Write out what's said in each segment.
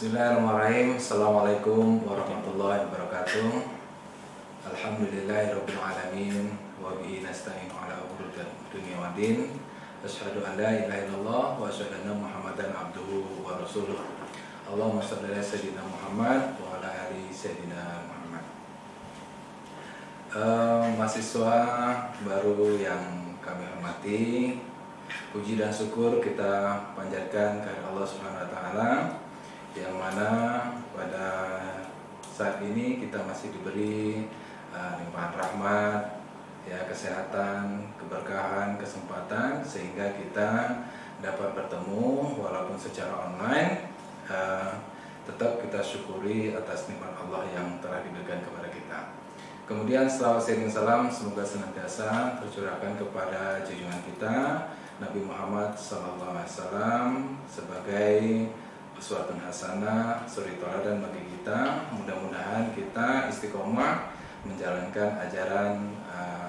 Bismillahirrahmanirrahim. Assalamualaikum warahmatullahi wabarakatuh. Alhamdulillahirabbil alamin wa bihi nasta'inu ala umuri dunya waddin. Asyhadu an la ilaha illallah wa asyhadu anna Muhammadan abduhu wa rasuluh. Allahumma shalli ala sayyidina Muhammad wa ala ali sayyidina Muhammad. Mahasiswa baru yang kami hormati, puji dan syukur kita panjatkan kepada Allah Subhanahu wa taala, yang mana pada saat ini kita masih diberi limpahan rahmat, ya, kesehatan, keberkahan, kesempatan, sehingga kita dapat bertemu walaupun secara online. Tetap kita syukuri atas nikmat Allah yang telah diberikan kepada kita. Kemudian selawat sering salam semoga senantiasa tercurahkan kepada junjungan kita Nabi Muhammad SAW sebagai uswatun hasanah, suri tauladan bagi kita. Mudah-mudahan kita istiqomah menjalankan ajaran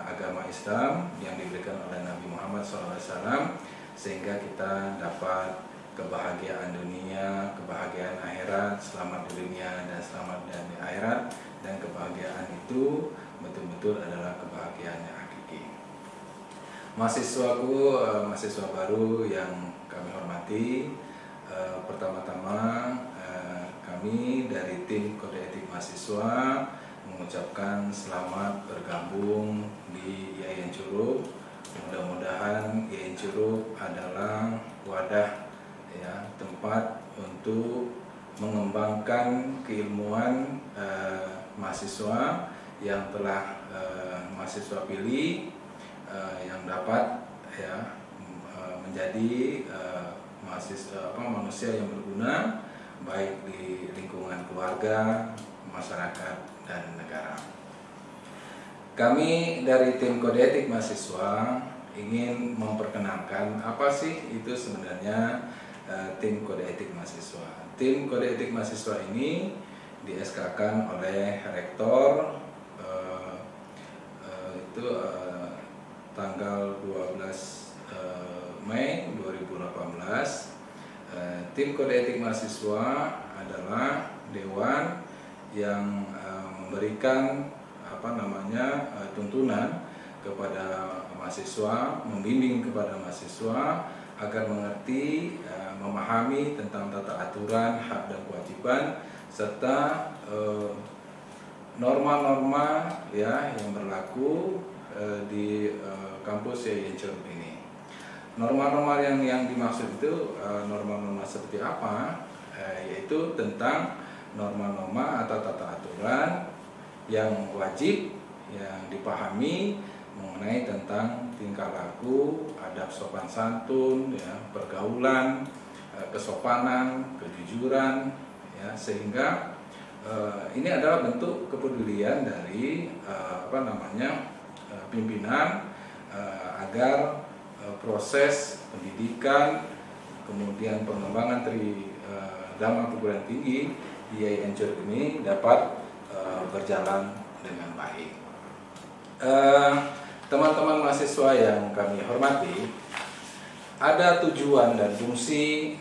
agama Islam yang diberikan oleh Nabi Muhammad SAW, sehingga kita dapat kebahagiaan dunia, kebahagiaan akhirat, selamat di dunia dan selamat di akhirat, dan kebahagiaan itu betul-betul adalah kebahagiaan yang hakiki. Mahasiswaku, mahasiswa baru yang kami hormati, pertama-tama kami dari tim Kode Etik Mahasiswa mengucapkan selamat bergabung di IAIN Curup. Mudah-mudahan IAIN Curup adalah wadah, ya, tempat untuk mengembangkan keilmuan mahasiswa yang telah mahasiswa pilih, yang dapat, ya, menjadi manusia yang berguna baik di lingkungan keluarga, masyarakat, dan negara. Kami dari tim Kode Etik Mahasiswa ingin memperkenalkan apa sih itu sebenarnya tim Kode Etik Mahasiswa. Tim Kode Etik Mahasiswa ini di-SK-kan oleh Rektor tanggal 12 Mei 2018. Tim Kode Etik Mahasiswa adalah dewan yang memberikan tuntunan kepada mahasiswa, membimbing kepada mahasiswa agar mengerti, memahami tentang tata aturan, hak dan kewajiban, serta norma-norma, ya, yang berlaku di kampus IAIN Curup ini. Norma-norma yang dimaksud itu norma-norma seperti apa? Yaitu tentang norma-norma atau tata aturan yang wajib yang dipahami mengenai tentang tingkah laku, adab sopan santun, ya, pergaulan, kesopanan, kejujuran, ya, sehingga ini adalah bentuk kepedulian dari pimpinan agar proses pendidikan, kemudian pengembangan Tridharma Perguruan Tinggi di IAIN Curup ini dapat berjalan dengan baik. Teman-teman mahasiswa yang kami hormati, ada tujuan dan fungsi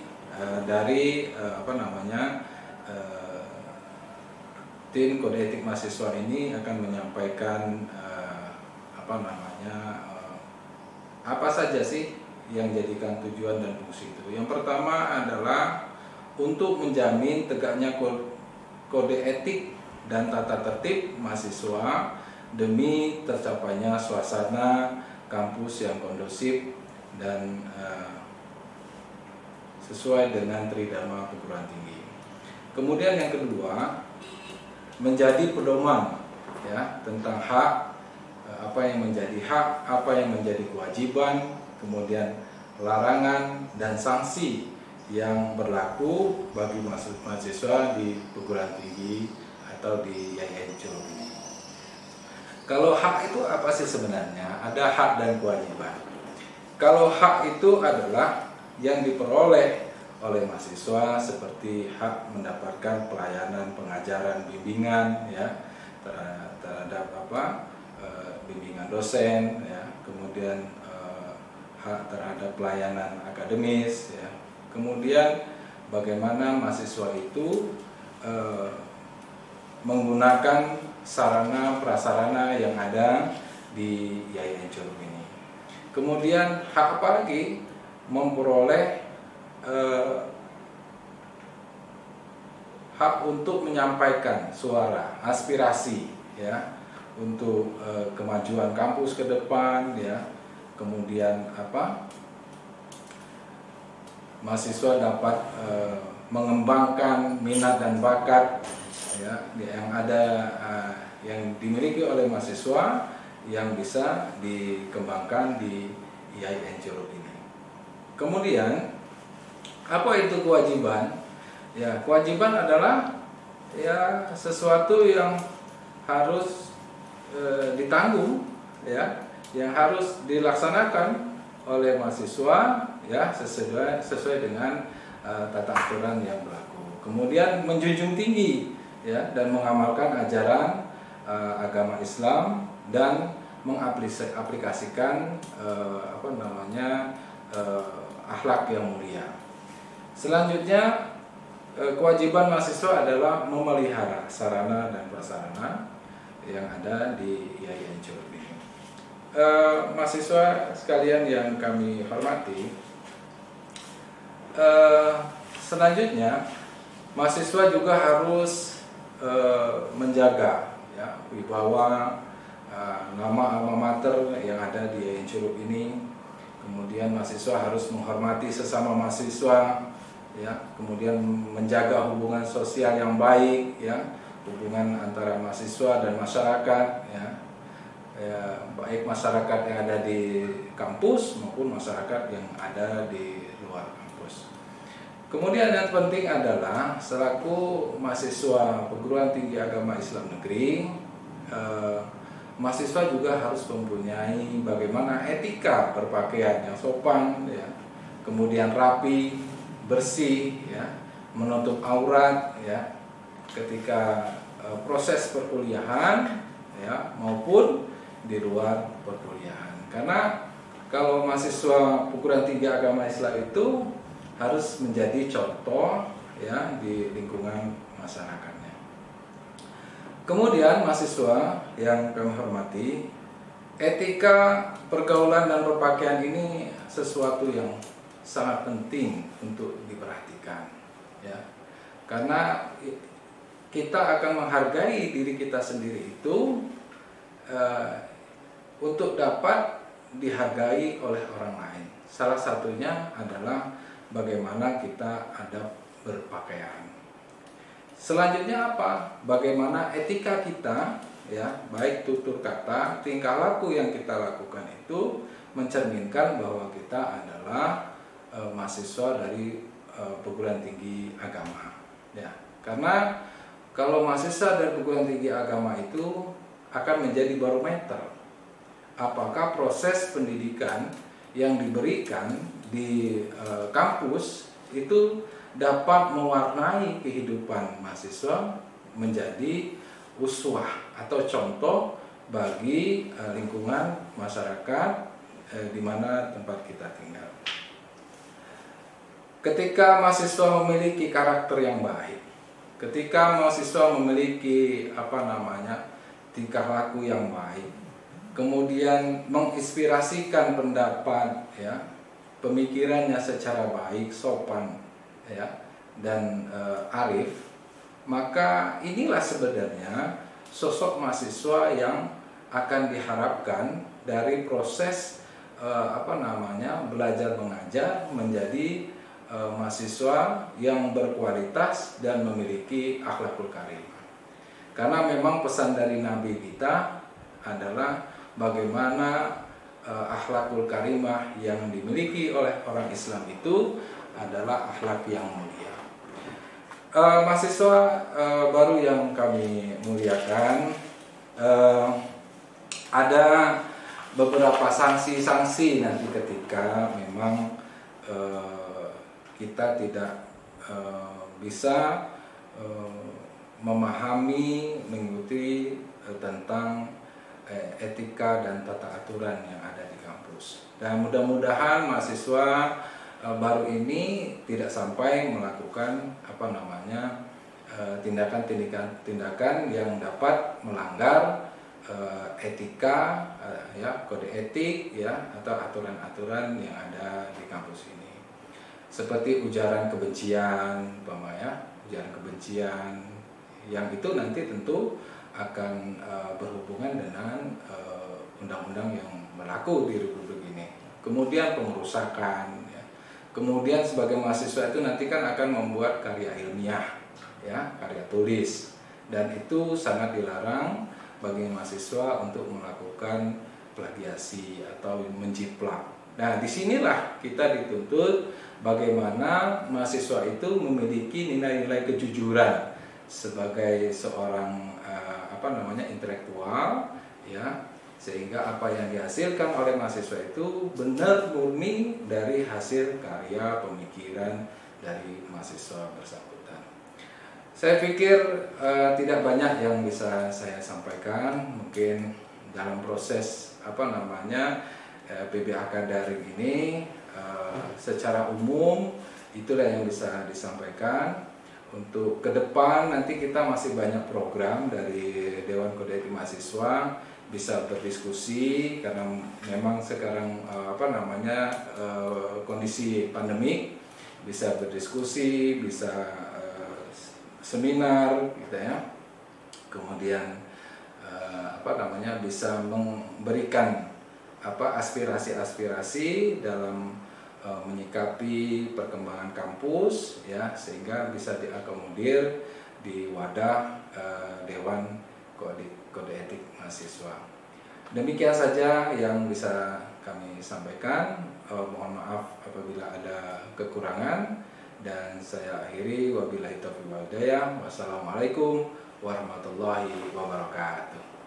dari tim Kode Etik Mahasiswa ini akan menyampaikan apa saja sih yang jadikan tujuan dan fungsi itu. Yang pertama adalah untuk menjamin tegaknya kode etik dan tata tertib mahasiswa demi tercapainya suasana kampus yang kondusif dan sesuai dengan Tridharma Perguruan Tinggi. Kemudian yang kedua, menjadi pedoman, ya, tentang hak, apa yang menjadi hak, apa yang menjadi kewajiban, kemudian larangan dan sanksi yang berlaku bagi mahasiswa di perguruan tinggi atau di IAIN Curup ini. Kalau hak itu apa sih sebenarnya? Ada hak dan kewajiban. Kalau hak itu adalah yang diperoleh oleh mahasiswa, seperti hak mendapatkan pelayanan, pengajaran, bimbingan, ya, terhadap bimbingan dosen, ya, kemudian hak terhadap pelayanan akademis, ya, kemudian bagaimana mahasiswa itu menggunakan sarana prasarana yang ada di IAIN Curug ini. Kemudian hak apa lagi? Memperoleh hak untuk menyampaikan suara, aspirasi, ya, untuk kemajuan kampus ke depan, ya. Kemudian mahasiswa dapat mengembangkan minat dan bakat, ya, yang ada yang dimiliki oleh mahasiswa yang bisa dikembangkan di IAIN Curug ini. Kemudian apa itu kewajiban? Ya, kewajiban adalah ya sesuatu yang harus ditanggung, ya, yang harus dilaksanakan oleh mahasiswa, ya, sesuai dengan tata aturan yang berlaku. Kemudian menjunjung tinggi, ya, dan mengamalkan ajaran agama Islam dan mengaplikasikan akhlak yang mulia. Selanjutnya, kewajiban mahasiswa adalah memelihara sarana dan prasarana yang ada di IAIN Curug ini. Mahasiswa sekalian yang kami hormati, selanjutnya mahasiswa juga harus menjaga, ya, wibawa nama alma mater yang ada di IAIN Curug ini. Kemudian mahasiswa harus menghormati sesama mahasiswa, ya, kemudian menjaga hubungan sosial yang baik, ya, hubungan antara mahasiswa dan masyarakat, ya, baik masyarakat yang ada di kampus maupun masyarakat yang ada di luar kampus. Kemudian yang penting adalah selaku mahasiswa perguruan tinggi agama Islam negeri, mahasiswa juga harus mempunyai bagaimana etika berpakaian yang sopan, ya, kemudian rapi, bersih, ya, menutup aurat, ya, ketika proses perkuliahan, ya, maupun di luar perkuliahan. Karena kalau mahasiswa perguruan tinggi agama Islam itu harus menjadi contoh, ya, di lingkungan masyarakatnya. Kemudian mahasiswa yang kami hormati, etika pergaulan dan berpakaian ini sesuatu yang sangat penting untuk diperhatikan, ya, karena kita akan menghargai diri kita sendiri itu untuk dapat dihargai oleh orang lain. Salah satunya adalah bagaimana kita adab berpakaian. Selanjutnya apa? Bagaimana etika kita, ya, baik tutur kata, tingkah laku yang kita lakukan itu mencerminkan bahwa kita adalah mahasiswa dari perguruan tinggi agama, ya. Karena kalau mahasiswa dari perguruan tinggi agama itu akan menjadi barometer apakah proses pendidikan yang diberikan di kampus itu dapat mewarnai kehidupan mahasiswa menjadi uswah atau contoh bagi lingkungan masyarakat di mana tempat kita tinggal. Ketika mahasiswa memiliki karakter yang baik, ketika mahasiswa memiliki tingkah laku yang baik, kemudian menginspirasikan pendapat, ya, pemikirannya secara baik, sopan, ya, dan arif, maka inilah sebenarnya sosok mahasiswa yang akan diharapkan dari proses belajar mengajar menjadi mahasiswa yang berkualitas dan memiliki akhlakul karimah. Karena memang pesan dari Nabi kita adalah bagaimana akhlakul karimah yang dimiliki oleh orang Islam itu adalah akhlak yang mulia. Mahasiswa baru yang kami muliakan, ada beberapa sanksi-sanksi nanti ketika memang kita tidak bisa memahami, mengikuti tentang etika dan tata aturan yang ada di kampus. Dan mudah-mudahan mahasiswa baru ini tidak sampai melakukan tindakan-tindakan yang dapat melanggar etika, kode etik, atau aturan-aturan yang ada di kampus ini, seperti ujaran kebencian, ujaran kebencian, yang itu nanti tentu akan berhubungan dengan undang-undang yang berlaku di Republik ini. Kemudian pengerusakan, kemudian sebagai mahasiswa itu nanti kan akan membuat karya ilmiah, karya tulis, dan itu sangat dilarang bagi mahasiswa untuk melakukan plagiasi atau menjiplak. Nah, disinilah kita dituntut bagaimana mahasiswa itu memiliki nilai-nilai kejujuran sebagai seorang intelektual, sehingga apa yang dihasilkan oleh mahasiswa itu benar murni dari hasil karya pemikiran dari mahasiswa bersangkutan. Saya pikir tidak banyak yang bisa saya sampaikan. Mungkin dalam proses PBAK daring ini secara umum itulah yang bisa disampaikan. Untuk ke depan nanti kita masih banyak program dari Dewan Kode Etik Mahasiswa, bisa berdiskusi karena memang sekarang kondisi pandemik, bisa berdiskusi, bisa seminar gitu ya. Kemudian bisa memberikan aspirasi-aspirasi dalam menyikapi perkembangan kampus, sehingga bisa diakomodir di wadah Dewan Kode Etik Mahasiswa. Demikian saja yang bisa kami sampaikan. Mohon maaf apabila ada kekurangan, dan saya akhiri wabillahi taufiq wal hidayah. Wassalamualaikum warahmatullahi wabarakatuh.